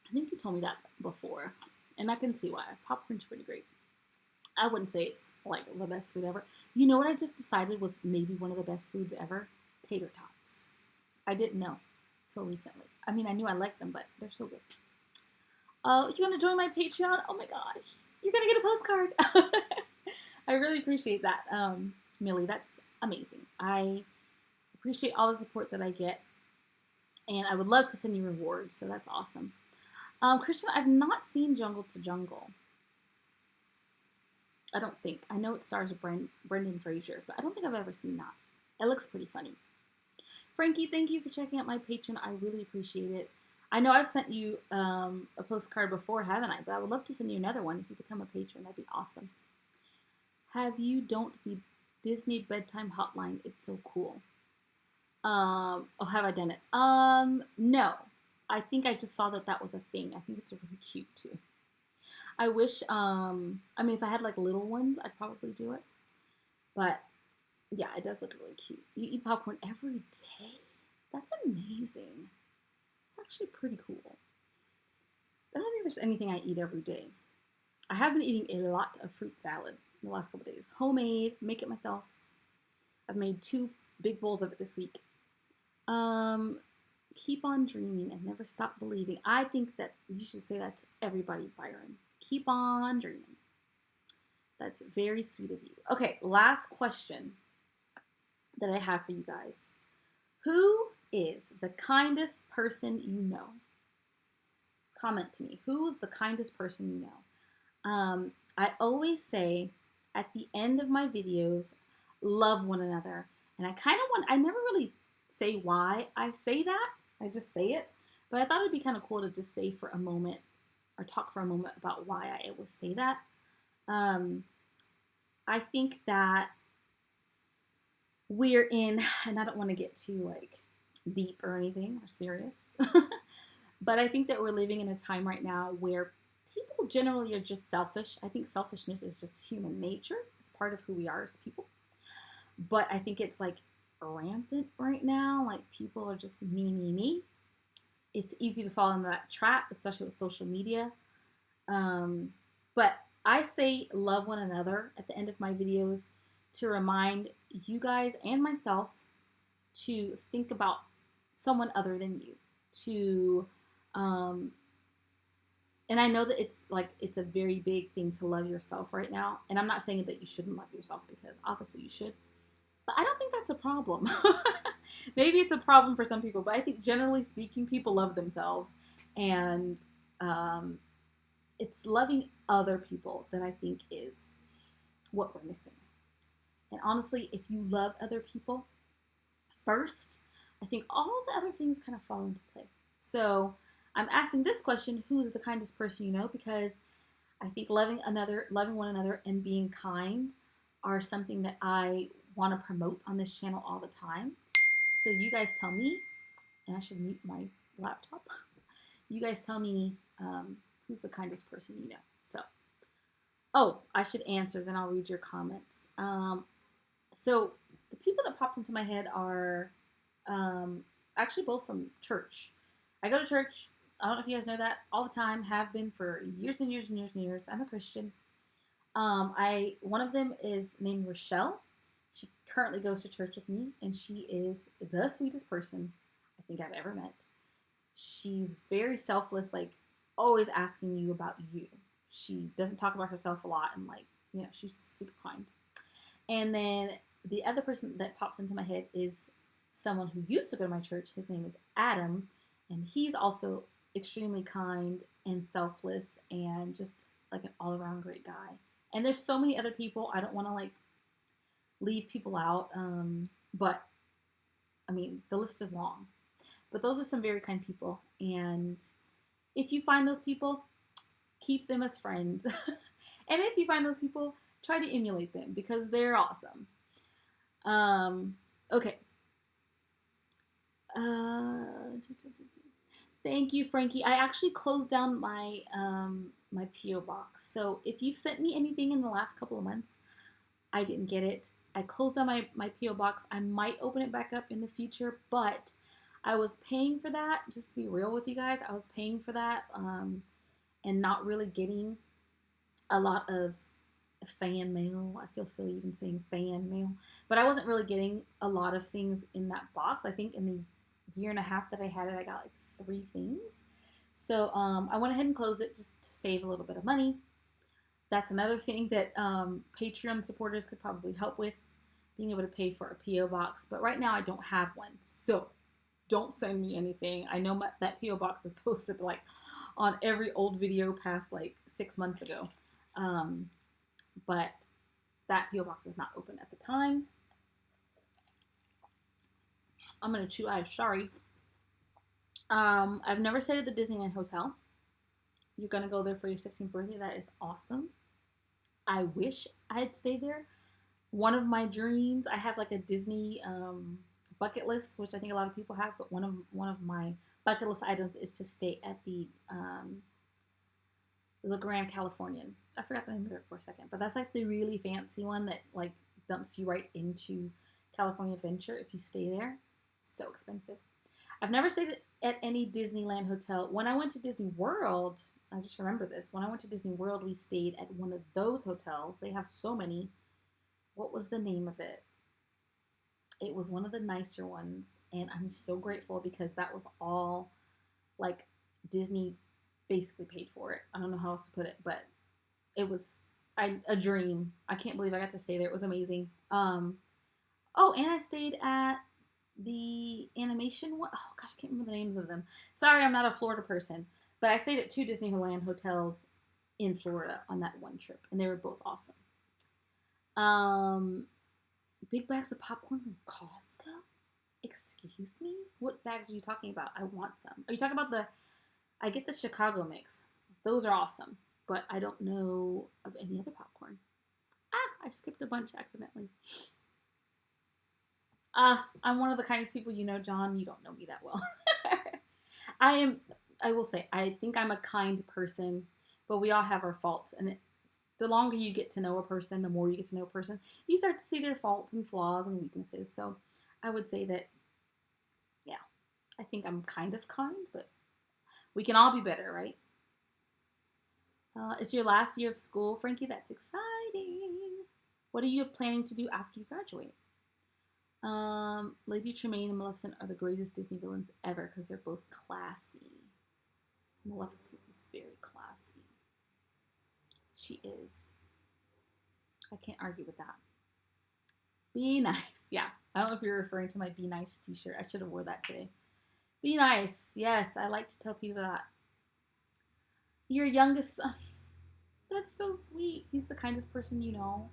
I think you told me that before. And I can see why. Popcorn's pretty great. I wouldn't say it's like the best food ever. You know what I just decided was maybe one of the best foods ever? Tater tots. I didn't know until recently. I mean, I knew I liked them, but they're so good. You're going to join my Patreon? Oh my gosh. You're going to get a postcard. I really appreciate that, Millie. That's amazing. I appreciate all the support that I get. And I would love to send you rewards, so that's awesome. Christian, I've not seen Jungle to Jungle. I don't think. I know it stars Brendan Fraser, but I don't think I've ever seen that. It looks pretty funny. Frankie, thank you for checking out my Patreon. I really appreciate it. I know I've sent you a postcard before, haven't I? But I would love to send you another one if you become a patron. That'd be awesome. Have you don't the Disney bedtime hotline? It's so cool. Oh, have I done it? No. I think I just saw that was a thing. I think it's really cute too. I wish, I mean, if I had like little ones, I'd probably do it. But yeah, it does look really cute. You eat popcorn every day? That's amazing. It's actually pretty cool. I don't think there's anything I eat every day. I have been eating a lot of fruit salad in the last couple of days. Homemade, make it myself. I've made 2 big bowls of it this week. Keep on dreaming and never stop believing. I think that you should say that to everybody, Byron. Keep on dreaming. That's very sweet of you. Okay, last question that I have for you guys. Who is the kindest person you know? Comment to me. Who's the kindest person you know? I always say at the end of my videos, love one another. And I never really say why I say that. I just say it. But I thought it'd be kind of cool to just say for a moment or talk for a moment about why I always say that. I think that we're in, and I don't want to get too like deep or anything or serious, but I think that we're living in a time right now where people think generally you're just selfish. I think selfishness is just human nature. It's part of who we are as people. But I think it's like rampant right now. Like people are just me, me, me. It's easy to fall into that trap, especially with social media. But I say love one another at the end of my videos to remind you guys and myself to think about someone other than you. And I know that it's a very big thing to love yourself right now. And I'm not saying that you shouldn't love yourself, because obviously you should. But I don't think that's a problem. Maybe it's a problem for some people, but I think generally speaking, people love themselves. And it's loving other people that I think is what we're missing. And honestly, if you love other people first, I think all the other things kind of fall into play. So I'm asking this question: who is the kindest person you know? Because I think loving one another, and being kind are something that I want to promote on this channel all the time. So you guys tell me, and I should mute my laptop. You guys tell me who's the kindest person you know. So, oh, I should answer, then I'll read your comments. So the people that popped into my head are actually both from church. I go to church. I don't know if you guys know that, all the time, have been for years and years and years and years. I'm a Christian. One of them is named Rochelle. She currently goes to church with me, and she is the sweetest person I think I've ever met. She's very selfless, like always asking you about you. She doesn't talk about herself a lot, and she's super kind. And then the other person that pops into my head is someone who used to go to my church. His name is Adam, and he's also extremely kind and selfless and just like an all-around great guy. And there's so many other people. I don't want to leave people out, but I mean, the list is long. But those are some very kind people, and if you find those people, keep them as friends. And if you find those people, try to emulate them, because they're awesome. Okay. Thank you, Frankie. I actually closed down my my P.O. box. So if you've sent me anything in the last couple of months, I didn't get it. I closed down my P.O. box. I might open it back up in the future, but I was paying for that. Just to be real with you guys, I was paying for that and not really getting a lot of fan mail. I feel silly even saying fan mail, but I wasn't really getting a lot of things in that box. I think in the year and a half that I had it, I got 3 things. So I went ahead and closed it just to save a little bit of money. That's another thing that Patreon supporters could probably help with, being able to pay for a P.O. box. But right now I don't have one, so don't send me anything. I know that P.O. box is posted on every old video past 6 months ago. But that P.O. box is not open at the time. I'm going to chew. I'm sorry. I've never stayed at the Disneyland Hotel. You're going to go there for your 16th birthday. That is awesome. I wish I had stayed there. One of my dreams, I have a Disney bucket list, which I think a lot of people have, but one of my bucket list items is to stay at the Grand Californian. I forgot the name of it for a second, but that's the really fancy one that dumps you right into California Adventure if you stay there. So expensive. I've never stayed at any Disneyland hotel. When I went to Disney World, I just remember this. When I went to Disney World, we stayed at one of those hotels. They have so many. What was the name of it? It was one of the nicer ones, and I'm so grateful because that was all Disney basically paid for it. I don't know how else to put it, but it was a dream. I can't believe I got to stay there. It was amazing. Oh, and I stayed at the animation one. Oh gosh, I can't remember the names of them. Sorry, I'm not a Florida person, but I stayed at 2 Disneyland hotels in Florida on that one trip, and they were both awesome. Big bags of popcorn from Costco? Excuse me? What bags are you talking about? I want some. Are you talking about I get the Chicago mix. Those are awesome, but I don't know of any other popcorn. I skipped a bunch accidentally. I'm one of the kindest people you know, John. You don't know me that well. I will say, I think I'm a kind person, but we all have our faults. And the longer you get to know a person, the more you get to know a person, you start to see their faults and flaws and weaknesses. So I would say that, yeah, I think I'm kind of kind, but we can all be better, right? It's your last year of school, Frankie. That's exciting. What are you planning to do after you graduate? Lady Tremaine and Maleficent are the greatest Disney villains ever because they're both classy. Maleficent is very classy. She is. I can't argue with that. Be nice. Yeah. I don't know if you're referring to my Be Nice t-shirt. I should have wore that today. Be nice. Yes, I like to tell people that. Your youngest son. That's so sweet. He's the kindest person you know.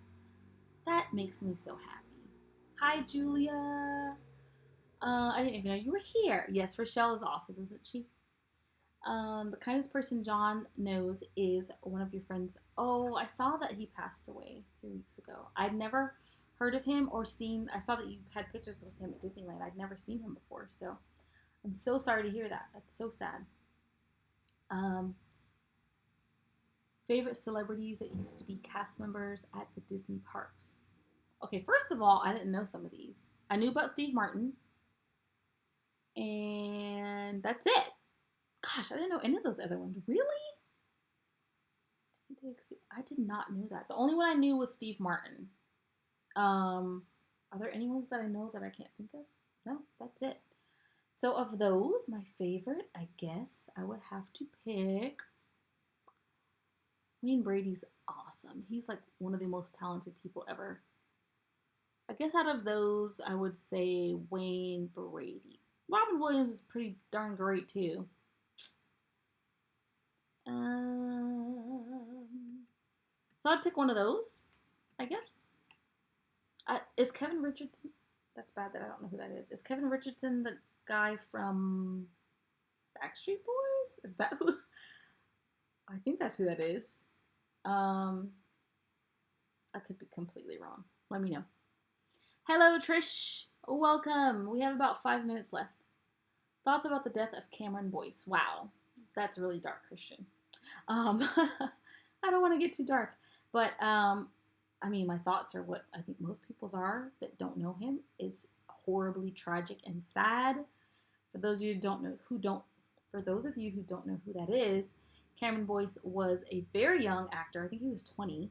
That makes me so happy. Hi, Julia. I didn't even know you were here. Yes, Rochelle is awesome, isn't she? The kindest person John knows is one of your friends. Oh, I saw that he passed away 3 weeks ago. I'd never heard of him or seen. I saw that you had pictures with him at Disneyland. I'd never seen him before, so I'm so sorry to hear that. That's so sad. Favorite celebrities that used to be cast members at the Disney parks. Okay, first of all, I didn't know some of these. I knew about Steve Martin, and that's it. Gosh, I didn't know any of those other ones. Really? I did not know that. The only one I knew was Steve Martin. Are there any ones that I know that I can't think of? No, that's it. So of those, my favorite, I guess I would have to pick. Wayne Brady's awesome. He's like one of the most talented people ever. I guess out of those, I would say Wayne Brady. Robin Williams is pretty darn great too. So I'd pick one of those, I guess. Is Kevin Richardson? That's bad that I don't know who that is. Is Kevin Richardson the guy from Backstreet Boys? Is that who? I think that's who that is. I could be completely wrong. Let me know. Hello, Trish. Welcome. We have about 5 minutes left. Thoughts about the death of Cameron Boyce. Wow. That's really dark, Christian. I don't want to get too dark. But, I mean, my thoughts are what I think most people's are that don't know him. It's horribly tragic and sad. For those of you who don't know who that is, Cameron Boyce was a very young actor. I think he was 20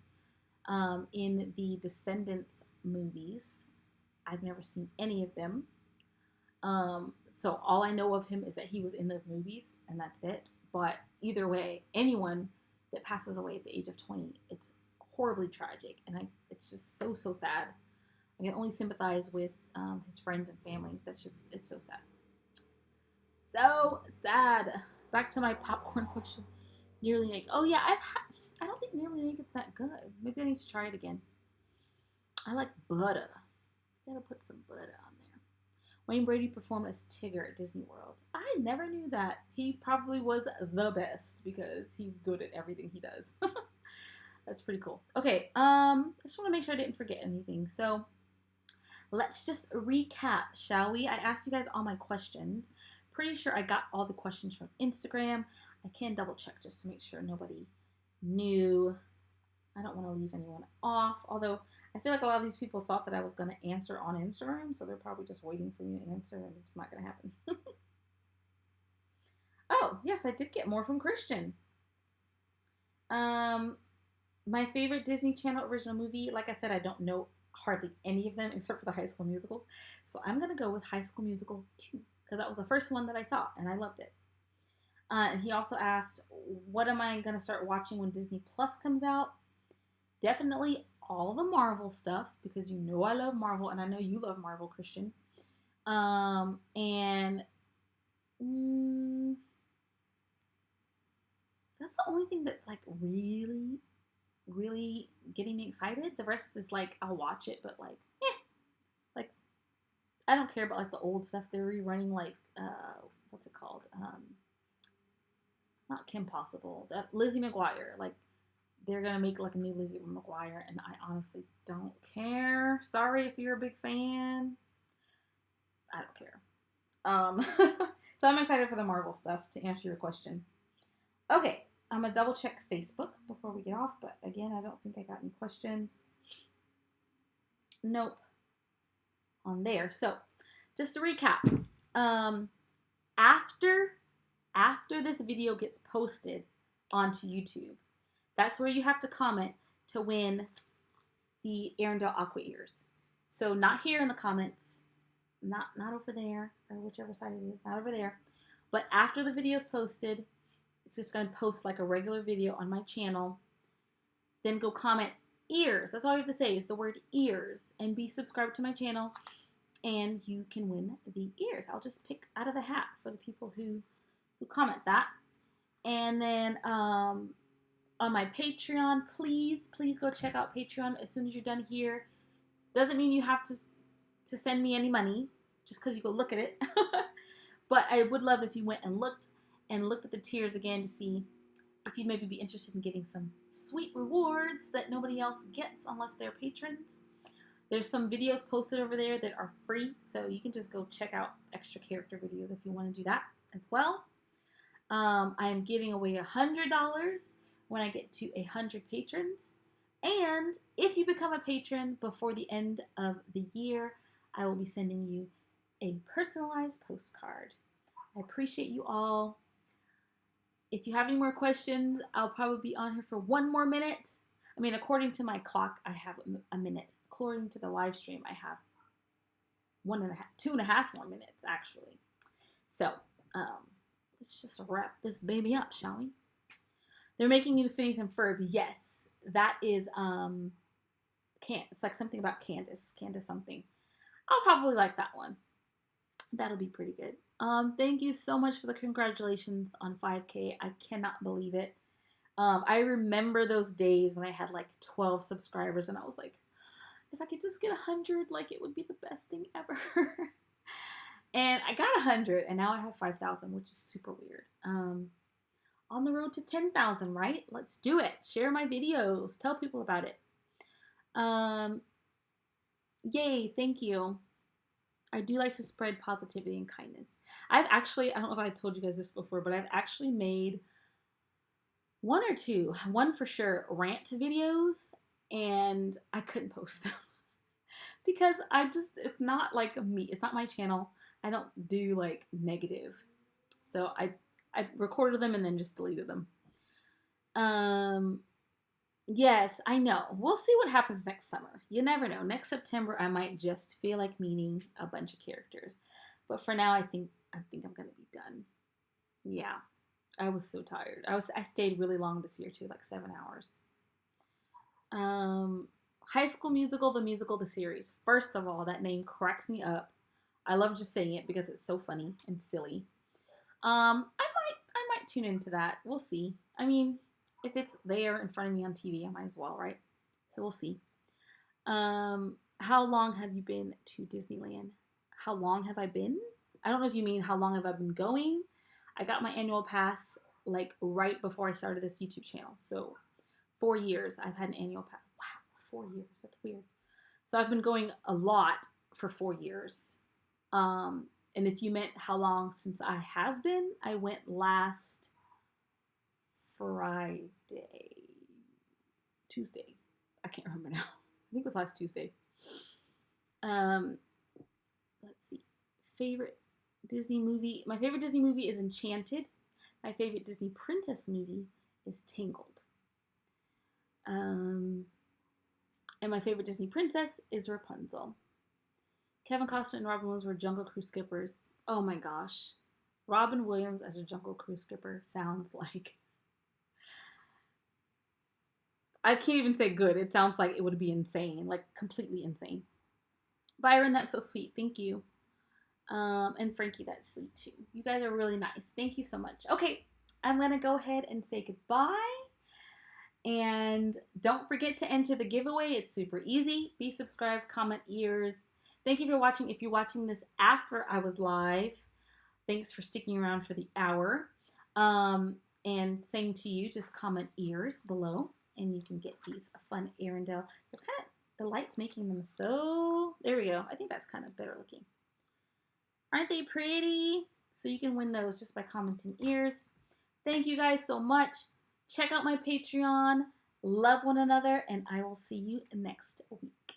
in the Descendants movies. I've never seen any of them. So all I know of him is that he was in those movies, and that's it. But either way, anyone that passes away at the age of 20, it's horribly tragic, and it's just so sad. I can only sympathize with his friends and family. It's so sad. So sad. Back to my popcorn question. Nearly Naked. Oh yeah, I don't think Nearly Naked's that good. Maybe I need to try it again. I like butter. Gotta put some butter on there. Wayne Brady performed as Tigger at Disney World. I never knew that. He probably was the best because he's good at everything he does. That's pretty cool. Okay, I just want to make sure I didn't forget anything. So let's just recap, shall we? I asked you guys all my questions. Pretty sure I got all the questions from Instagram. I can double check just to make sure nobody knew. I don't want to leave anyone off, although I feel like a lot of these people thought that I was going to answer on Instagram, so they're probably just waiting for me to answer, and it's not going to happen. Oh, yes, I did get more from Christian. My favorite Disney Channel original movie, like I said, I don't know hardly any of them except for the High School Musicals, so I'm going to go with High School Musical 2, because that was the first one that I saw, and I loved it. And he also asked, what am I going to start watching when Disney Plus comes out? Definitely all the Marvel stuff, because you know I love Marvel, and I know you love Marvel, Christian. And that's the only thing that's like really, really getting me excited. The rest is like, I'll watch it, but like, like, I don't care about like the old stuff they're rerunning, like, what's it called? Not Kim Possible, that Lizzie McGuire, like, they're going to make like a new Lizzie McGuire, and I honestly don't care. Sorry if you're a big fan. I don't care. So I'm excited for the Marvel stuff, to answer your question. Okay, I'm going to double check Facebook before we get off. But again, I don't think I got any questions. Nope. On there. So just to recap, after this video gets posted onto YouTube, that's where you have to comment to win the Arendelle Aqua Ears. So not here in the comments, not over there, or whichever side it is, not over there. But after the video is posted, it's just going to post like a regular video on my channel. Then go comment ears. That's all you have to say is the word ears. And be subscribed to my channel. And you can win the ears. I'll just pick out of the hat for the people who comment that. And then on my Patreon, please go check out Patreon as soon as you're done here. Doesn't mean you have to send me any money just because you go look at it. But I would love if you went and looked at the tiers again to see if you'd maybe be interested in getting some sweet rewards that nobody else gets unless they're patrons. There's some videos posted over there that are free, so you can just go check out extra character videos if you want to do that as well. I am giving away $100 when I get to 100 patrons. And if you become a patron before the end of the year, I will be sending you a personalized postcard. I appreciate you all. If you have any more questions, I'll probably be on here for 1 more minute. I mean, according to my clock, I have a minute. According to the live stream, I have 2.5 more minutes, actually. So, let's just wrap this baby up, shall we? They're making you Phineas and Ferb. Yes, that is, it's like something about Candace something. I'll probably like that one. That'll be pretty good. Thank you so much for the congratulations on 5K. I cannot believe it. I remember those days when I had like 12 subscribers and I was like, if I could just get 100, like it would be the best thing ever. And I got 100 and now I have 5,000, which is super weird. On the road to 10,000, right? Let's do it. Share my videos. Tell people about it. Yay, thank you. I do like to spread positivity and kindness. I don't know if I told you guys this before, but I've actually made 1 or 2, one for sure, rant videos, and I couldn't post them because it's not like me. It's not my channel. I don't do like negative. So I recorded them and then just deleted them. Yes, I know. We'll see what happens next summer. You never know. Next September, I might just feel like meeting a bunch of characters. But for now, I think I'm going to be done. Yeah. I was so tired. I stayed really long this year too, like 7 hours. High School Musical, the series. First of all, that name cracks me up. I love just saying it because it's so funny and silly. I might tune into that. We'll see. I mean, if it's there in front of me on TV, I might as well, right? So we'll see. How long have you been to Disneyland? How long have I been? I don't know if you mean how long have I been going. I got my annual pass like right before I started this YouTube channel. So 4 years I've had an annual pass. Wow, 4 years. That's weird. So I've been going a lot for 4 years. And if you meant how long since I have been, I went last Tuesday. I can't remember now. I think it was last Tuesday. Let's see. Favorite Disney movie. My favorite Disney movie is Enchanted. My favorite Disney princess movie is Tangled. And my favorite Disney princess is Rapunzel. Kevin Costner and Robin Williams were Jungle Cruise skippers. Oh my gosh. Robin Williams as a Jungle Cruise skipper sounds like... I can't even say good. It sounds like it would be insane. Like completely insane. Byron, that's so sweet. Thank you. And Frankie, that's sweet too. You guys are really nice. Thank you so much. Okay, I'm going to go ahead and say goodbye. And don't forget to enter the giveaway. It's super easy. Be subscribed, comment ears. Thank you for watching. If you're watching this after I was live, thanks for sticking around for the hour. And same to you, just comment ears below and you can get these fun Arendelle. The light's making them so, there we go. I think that's kind of better looking. Aren't they pretty? So you can win those just by commenting ears. Thank you guys so much. Check out my Patreon. Love one another, and I will see you next week.